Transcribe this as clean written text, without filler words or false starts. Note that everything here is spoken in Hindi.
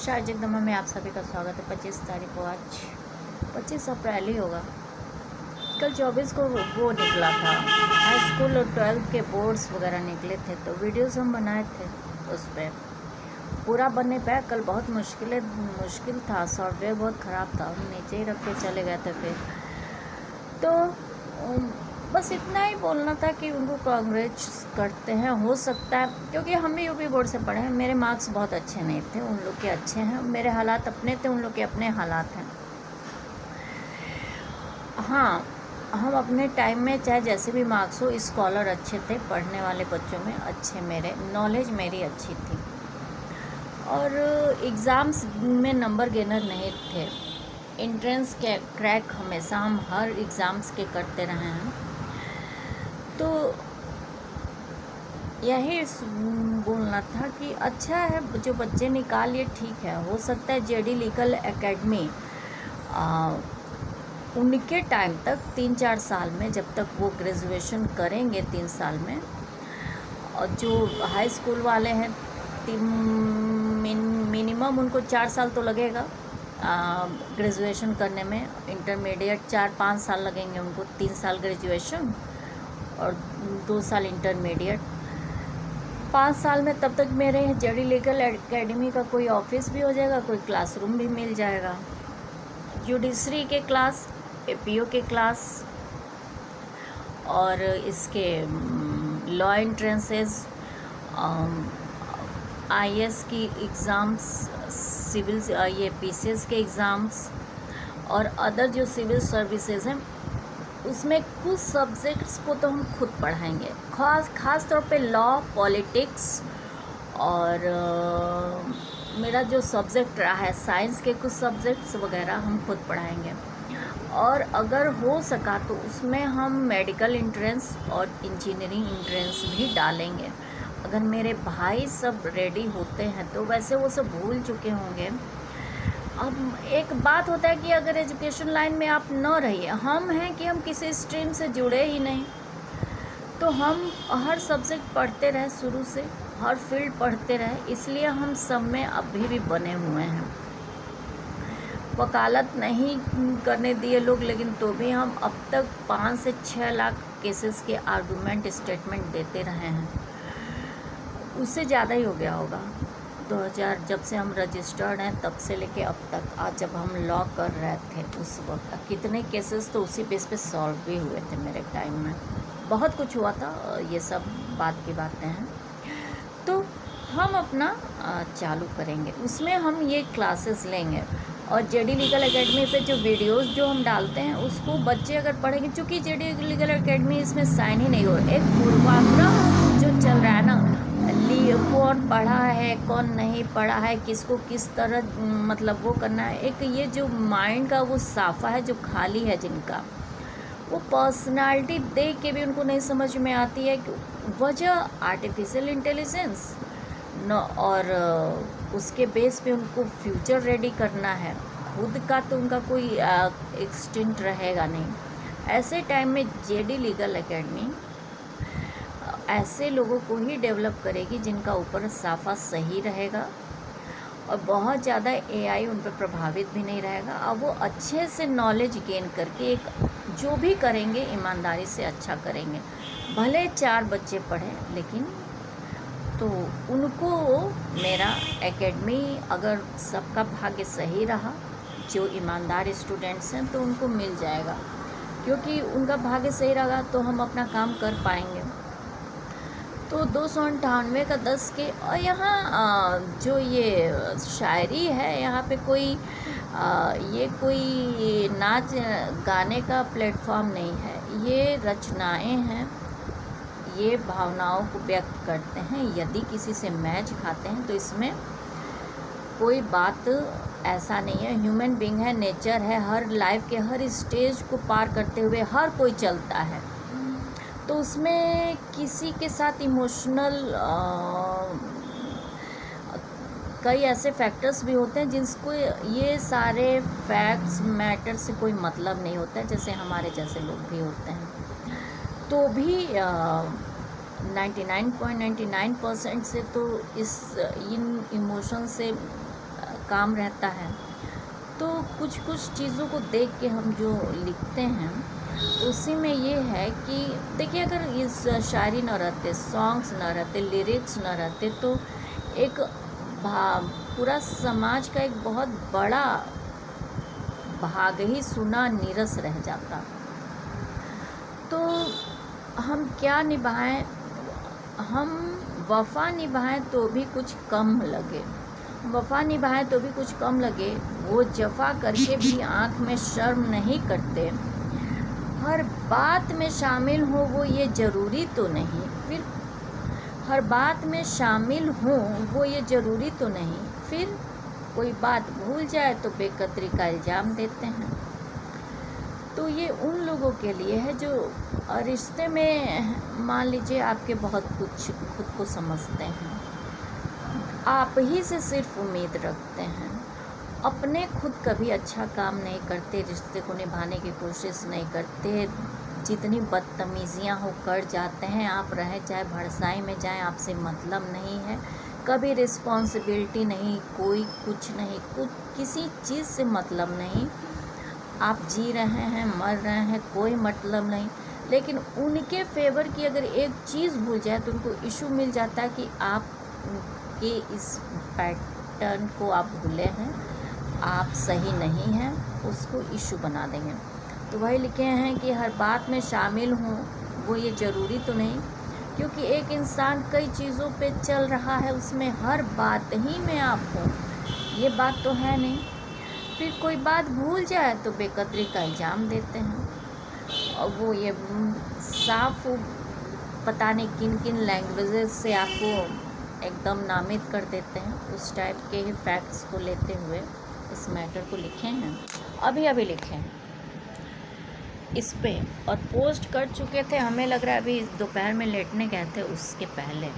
नमस्कार जगदम्बा में आप सभी का स्वागत है। 25 तारीख को, आज 25 अप्रैल ही होगा। कल 24 को वो निकला था, हाई स्कूल और 12th के बोर्ड्स वगैरह निकले थे, तो वीडियोस हम बनाए थे। उस पर पूरा बनने पाया। कल बहुत मुश्किल था, सॉफ्टवेयर बहुत ख़राब था, हम नीचे ही रख के चले गए थे। फिर तो बस इतना ही बोलना था कि उनको कांग्रेस करते हैं। हो सकता है, क्योंकि हम भी यूपी बोर्ड से पढ़े हैं, मेरे मार्क्स बहुत अच्छे नहीं थे, उन लोग के अच्छे हैं। मेरे हालात अपने थे, उन लोग के अपने हालात हैं। हाँ, हम अपने टाइम में चाहे जैसे भी मार्क्स हो, स्कॉलर अच्छे थे, पढ़ने वाले बच्चों में अच्छे, मेरे नॉलेज मेरी अच्छी थी, और एग्ज़ाम्स में नंबर गेनर नहीं थे। एंट्रेंस के क्रैक हमेशा हम हर एग्ज़ाम्स के करते रहे हैं। तो यही बोलना था कि अच्छा है जो बच्चे निकाल लिए, ठीक है। हो सकता है जेडी लीगल एकेडमी उनके टाइम तक 3-4 साल में, जब तक वो ग्रेजुएशन करेंगे 3 साल में, और जो हाई स्कूल वाले हैं मिनिमम उनको 4 साल तो लगेगा ग्रेजुएशन करने में। इंटरमीडिएट 4-5 साल लगेंगे उनको, 3 साल ग्रेजुएशन और 2 साल इंटरमीडिएट। 5 साल में तब तक मेरे जेडी लीगल एकेडमी का कोई ऑफिस भी हो जाएगा, कोई क्लासरूम भी मिल जाएगा, जुडिशरी के क्लास, एपीओ के क्लास, और इसके लॉ एंट्रेंसेस, आईएएस की एग्ज़ाम्स, सिविल ये पीसीएस के एग्ज़ाम्स, और अदर जो सिविल सर्विसेज हैं, उसमें कुछ सब्जेक्ट्स को तो हम खुद पढ़ाएंगे। ख़ास तौर पे लॉ, पॉलिटिक्स, और मेरा जो सब्जेक्ट रहा है साइंस के कुछ सब्जेक्ट्स वगैरह हम खुद पढ़ाएंगे। और अगर हो सका तो उसमें हम मेडिकल एंट्रेंस और इंजीनियरिंग एंट्रेंस भी डालेंगे। अगर मेरे भाई सब रेडी होते हैं तो, वैसे वो सब भूल चुके होंगे। अब एक बात होता है कि अगर एजुकेशन लाइन में आप न रहिए, हम हैं कि हम किसी स्ट्रीम से जुड़े ही नहीं, तो हम हर सब्जेक्ट पढ़ते रहे, शुरू से हर फील्ड पढ़ते रहे, इसलिए हम सब में अभी भी बने हुए हैं। वकालत नहीं करने दिए लोग, लेकिन तो भी हम अब तक 5 से 6 लाख केसेस के आर्गूमेंट स्टेटमेंट देते रहे हैं। उससे ज़्यादा ही हो गया होगा। 2000 जब से हम रजिस्टर्ड हैं तब से लेके अब तक, आज जब हम लॉ कर रहे थे उस वक्त कितने केसेस तो उसी बेस पे सॉल्व भी हुए थे मेरे टाइम में। बहुत कुछ हुआ था, ये सब बात की बातें हैं। तो हम अपना चालू करेंगे, उसमें हम ये क्लासेस लेंगे। और जेडी लीगल एकेडमी पे जो वीडियोस जो हम डालते हैं उसको बच्चे अगर पढ़ेंगे, क्योंकि जेडी लीगल एकेडमी इसमें साइन ही नहीं हो, एक पूर्वाग्रह जो चल रहा है ना, कौन पढ़ा है कौन नहीं पढ़ा है, किसको किस तरह मतलब वो करना है। एक ये जो माइंड का वो साफा है जो खाली है, जिनका वो पर्सनालिटी देख के भी उनको नहीं समझ में आती है। वजह आर्टिफिशियल इंटेलिजेंस न, और उसके बेस पे उनको फ्यूचर रेडी करना है। खुद का तो उनका कोई एक्सटेंट रहेगा नहीं। ऐसे टाइम में जेडी लीगल एकेडमी ऐसे लोगों को ही डेवलप करेगी जिनका ऊपर साफा सही रहेगा, और बहुत ज़्यादा एआई उन पर प्रभावित भी नहीं रहेगा। और वो अच्छे से नॉलेज गेन करके एक जो भी करेंगे ईमानदारी से अच्छा करेंगे। भले 4 बच्चे पढ़ें, लेकिन तो उनको मेरा एकेडमी, अगर सबका भाग्य सही रहा, जो ईमानदार स्टूडेंट्स हैं तो उनको मिल जाएगा, क्योंकि उनका भाग्य सही रहा तो हम अपना काम कर पाएंगे। तो 298 का 10 के, और यहाँ जो ये शायरी है, यहाँ पे कोई ये कोई नाच गाने का प्लेटफॉर्म नहीं है, ये रचनाएं हैं, ये भावनाओं को व्यक्त करते हैं। यदि किसी से मैच खाते हैं तो इसमें कोई बात ऐसा नहीं है, ह्यूमन बीइंग है, नेचर है, हर लाइफ के हर स्टेज को पार करते हुए हर कोई चलता है। तो उसमें किसी के साथ इमोशनल कई ऐसे फैक्टर्स भी होते हैं जिसको ये सारे फैक्ट्स मैटर से कोई मतलब नहीं होता है, जैसे हमारे जैसे लोग भी होते हैं। तो भी 99.99% से तो इन इमोशन से काम रहता है। तो कुछ कुछ चीज़ों को देख के हम जो लिखते हैं उसी में ये है कि देखिए, अगर इस शायरी न रहते, सॉन्ग्स न रहते, लिरिक्स न रहते, तो एक पूरा समाज का एक बहुत बड़ा भाग ही सुना नीरस रह जाता। तो हम क्या निभाएं, हम वफ़ा निभाएं तो भी कुछ कम लगे, वफ़ा निभाएं तो भी कुछ कम लगे। वो जफ़ा करके भी आँख में शर्म नहीं करते, हर बात में शामिल हो वो ये ज़रूरी तो नहीं, फिर हर बात में शामिल हो वो ये ज़रूरी तो नहीं, फिर कोई बात भूल जाए तो बेकदरी का इल्ज़ाम देते हैं। तो ये उन लोगों के लिए है जो रिश्ते में मान लीजिए आपके बहुत कुछ खुद को समझते हैं, आप ही से सिर्फ उम्मीद रखते हैं, अपने खुद कभी अच्छा काम नहीं करते, रिश्ते को निभाने की कोशिश नहीं करते, जितनी बदतमीज़ियाँ हो कर जाते हैं, आप रहे चाहे भड़साई में जाएं, आपसे मतलब नहीं है, कभी रिस्पॉन्सिबिलिटी नहीं, कोई कुछ नहीं, कुछ किसी चीज़ से मतलब नहीं, आप जी रहे हैं, मर रहे हैं, कोई मतलब नहीं। लेकिन उनके फेवर की अगर एक चीज़ भूल जाए तो उनको इशू मिल जाता है कि आप के इस पैटर्न को आप भूले हैं, आप सही नहीं हैं, उसको इशू बना देंगे। तो वही लिखे हैं कि हर बात में शामिल हों वो ये ज़रूरी तो नहीं, क्योंकि एक इंसान कई चीज़ों पे चल रहा है, उसमें हर बात ही में आप हों, ये बात तो है नहीं। फिर कोई बात भूल जाए तो बेकदरी का इल्ज़ाम देते हैं, और वो ये साफ पता नहीं किन किन लैंग्वेजेस से आपको एकदम नामित कर देते हैं। उस टाइप के ही फैक्ट्स को लेते हुए इस मैटर को लिखे हैं, अभी लिखे हैं इस पे, और पोस्ट कर चुके थे। हमें लग रहा है अभी दोपहर में लेटने गए थे उसके पहले।